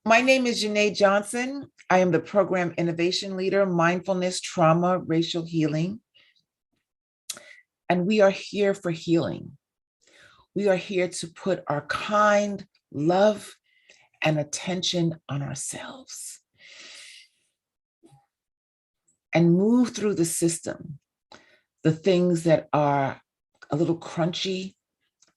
My name is Jenee Johnson. I am the Program Innovation Leader, Mindfulness, Trauma, Racial Healing. And we are here for healing. We are here to put our kind love and attention on ourselves and move through the system, the things that are a little crunchy,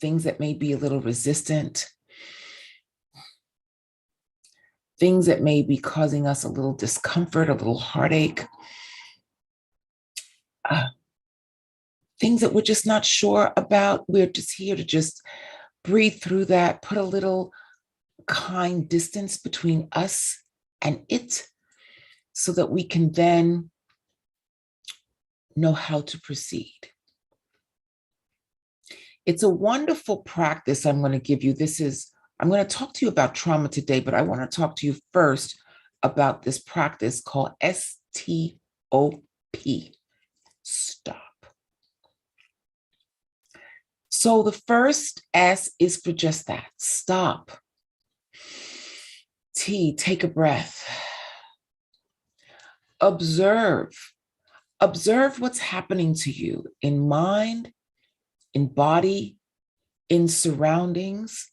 things that may be a little resistant, things that may be causing us a little discomfort, a little heartache, things that we're just not sure about. We're just here to just breathe through that, put a little kind distance between us and it so that we can then know how to proceed. It's a wonderful practice I'm going to give you. I'm going to talk to you about trauma today, but I want to talk to you first about this practice called STOP, stop. So the first S is for just that, stop. T, take a breath. Observe what's happening to you in mind, in body, in surroundings.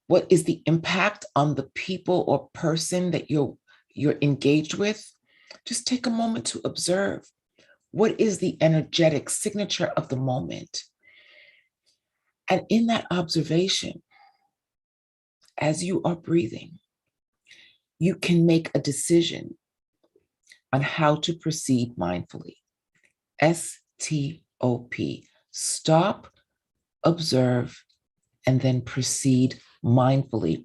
What is the impact on the people or person that you're engaged with? Just take a moment to observe. What is the energetic signature of the moment? And in that observation, as you are breathing, you can make a decision on how to proceed mindfully. STOP, stop, observe, and then proceed mindfully.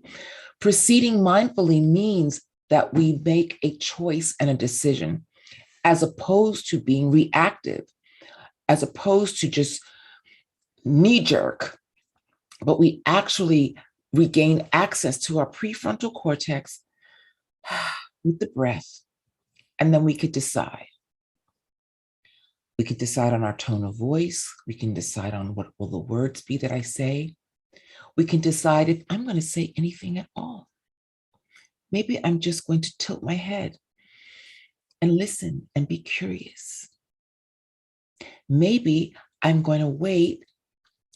Proceeding mindfully means that we make a choice and a decision as opposed to being reactive, as opposed to just knee-jerk, but we actually regain access to our prefrontal cortex with the breath, and then we could decide. We could decide on our tone of voice. We can decide on what will the words be that I say. We can decide if I'm going to say anything at all. Maybe I'm just going to tilt my head and listen and be curious. Maybe I'm going to wait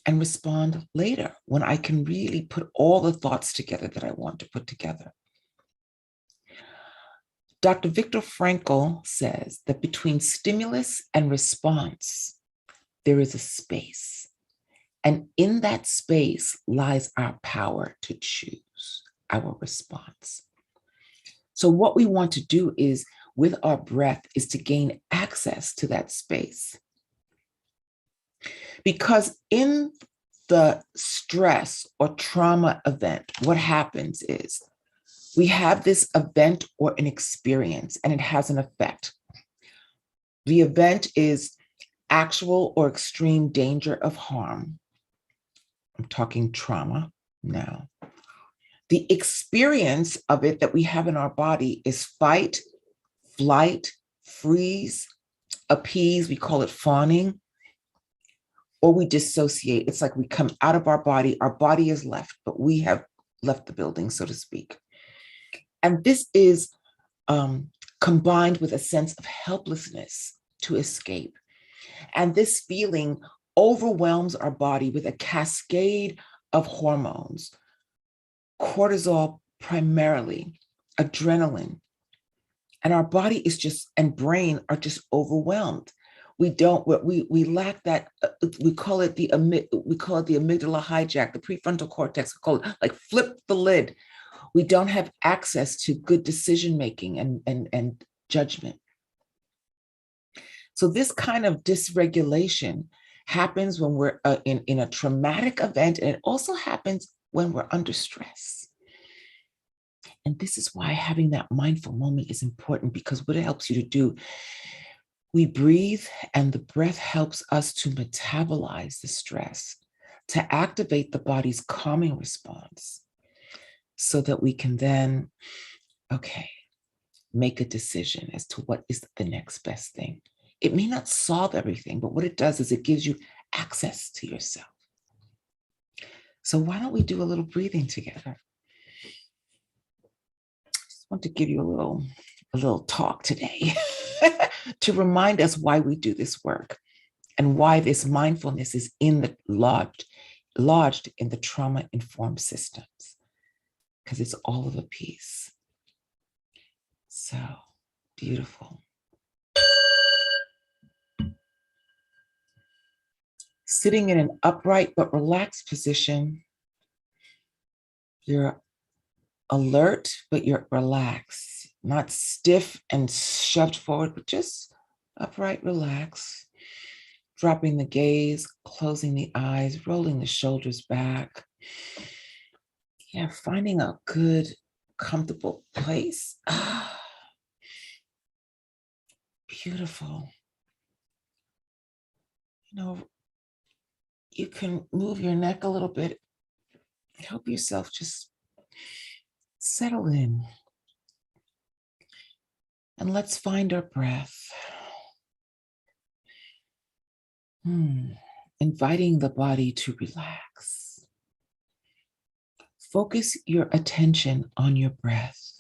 and respond later when I can really put all the thoughts together that I want to put together. Dr. Viktor Frankl says that between stimulus and response, there is a space. And in that space lies our power to choose our response. So what we want to do is, with our breath, is to gain access to that space. Because in the stress or trauma event, what happens is we have this event or an experience, and it has an effect. The event is actual or extreme danger of harm. I'm talking trauma now. The experience of it that we have in our body is fight, flight, freeze, appease, we call it fawning, or we dissociate. It's like we come out of our body is left, but we have left the building, so to speak. And this is combined with a sense of helplessness to escape. And this feeling overwhelms our body with a cascade of hormones, cortisol primarily, adrenaline, and our body is just, and brain are just overwhelmed. We lack that, we call it the amygdala hijack, the prefrontal cortex, we call it like flip the lid. We don't have access to good decision-making and judgment. So this kind of dysregulation happens when we're in a traumatic event, and it also happens when we're under stress. And this is why having that mindful moment is important, because what it helps you to do, we breathe, and the breath helps us to metabolize the stress, to activate the body's calming response, so that we can then, make a decision as to what is the next best thing. It may not solve everything, but what it does is it gives you access to yourself. So why don't we do a little breathing together? Just want to give you a little talk today to remind us why we do this work and why this mindfulness is in the lodged in the trauma-informed systems, because it's all of a piece. So beautiful. Sitting in an upright but relaxed position, you're alert, but you're relaxed, not stiff and shoved forward, but just upright, relaxed, dropping the gaze, closing the eyes, rolling the shoulders back. Yeah, finding a good, comfortable place. Beautiful. You know, you can move your neck a little bit. Help yourself just settle in. And let's find our breath. Inviting the body to relax. Focus your attention on your breath.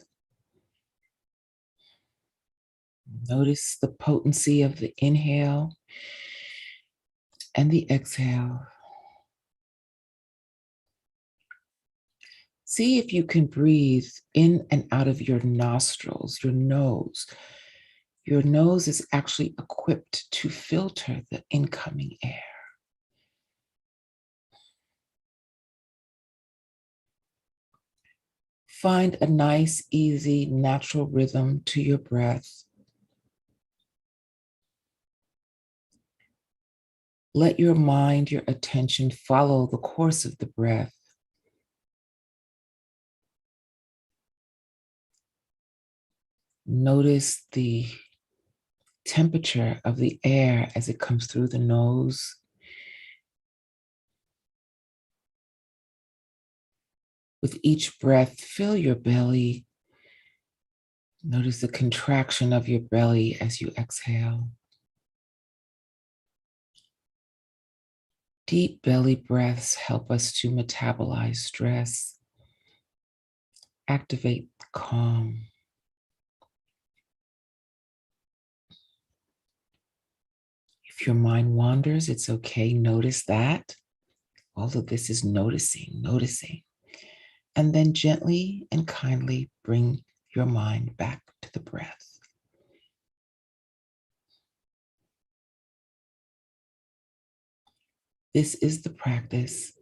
Notice the potency of the inhale and the exhale. See if you can breathe in and out of your nostrils, your nose. Your nose is actually equipped to filter the incoming air. Find a nice, easy, natural rhythm to your breath. Let your mind, your attention follow the course of the breath. Notice the temperature of the air as it comes through the nose. With each breath, fill your belly. Notice the contraction of your belly as you exhale. Deep belly breaths help us to metabolize stress, activate calm. If your mind wanders, it's okay. Notice that. All of this is noticing. And then gently and kindly bring your mind back to the breath. This is the practice,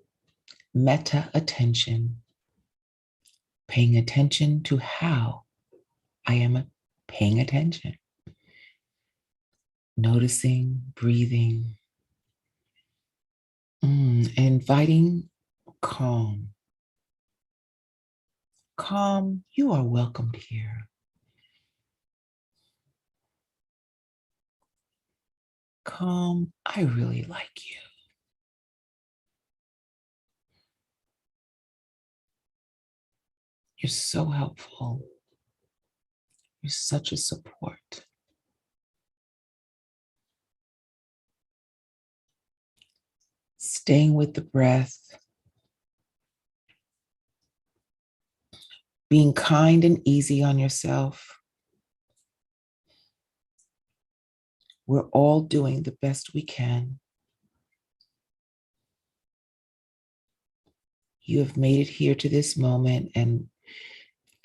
metta attention, paying attention to how I am paying attention, noticing, breathing, inviting calm. Calm, you are welcomed here. Calm, I really like you. You're so helpful. You're such a support. Staying with the breath, being kind and easy on yourself. We're all doing the best we can. You have made it here to this moment, and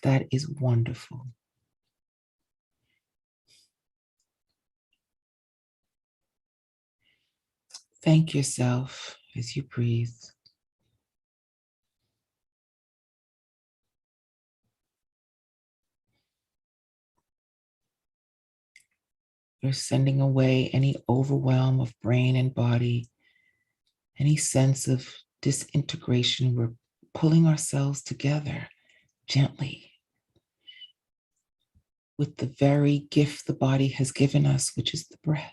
that is wonderful. Thank yourself as you breathe. You're sending away any overwhelm of brain and body, any sense of disintegration. We're pulling ourselves together gently with the very gift the body has given us, which is the breath.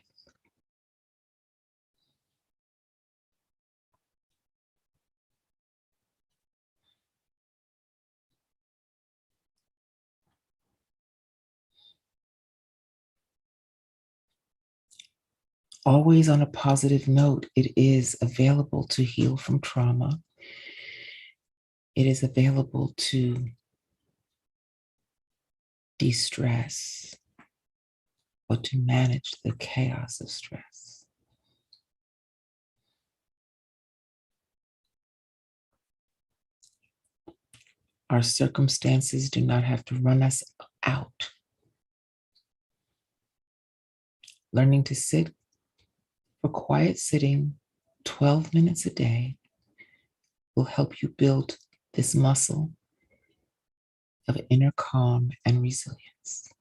Always on a positive note, it is available to heal from trauma. It is available to de-stress or to manage the chaos of stress. Our circumstances do not have to run us out. Learning to sit for quiet sitting 12 minutes a day will help you build this muscle of inner calm and resilience.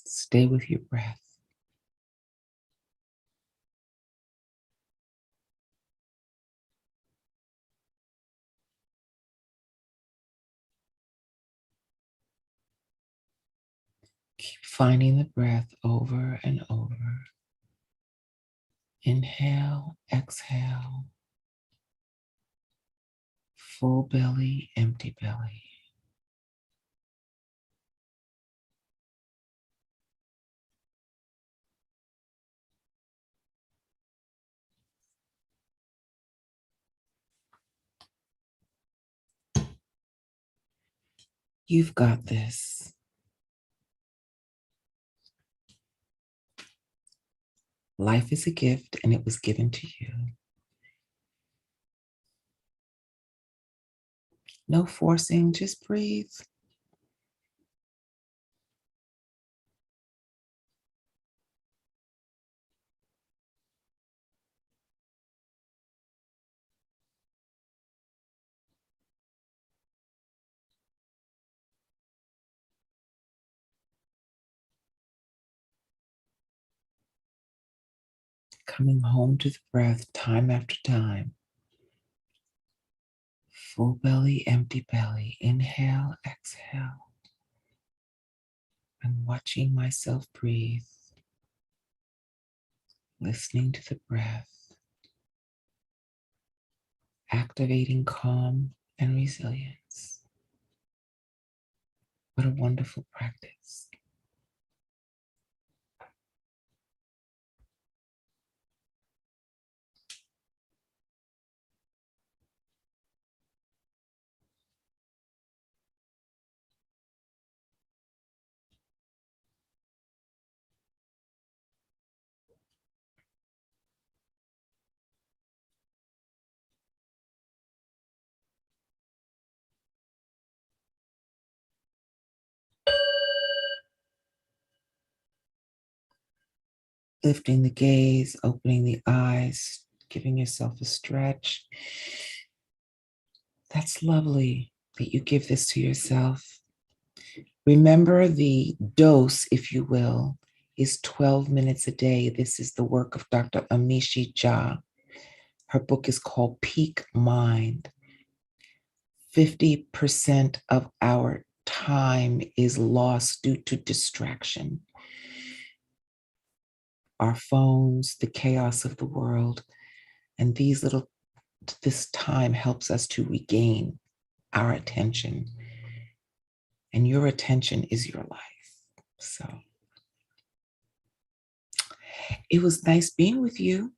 Stay with your breath. Keep finding the breath over and over. Inhale, exhale. Full belly, empty belly. You've got this. Life is a gift and it was given to you. No forcing, just breathe. Coming home to the breath time after time. Full belly, empty belly. Inhale, exhale. I'm watching myself breathe, listening to the breath, activating calm and resilience. What a wonderful practice. Lifting the gaze, opening the eyes, giving yourself a stretch. That's lovely that you give this to yourself. Remember, the dose, if you will, is 12 minutes a day. This is the work of Dr. Amishi Jha. Her book is called Peak Mind. 50% of our time is lost due to distraction. Our phones, the chaos of the world, and this time helps us to regain our attention. And your attention is your life. So it was nice being with you.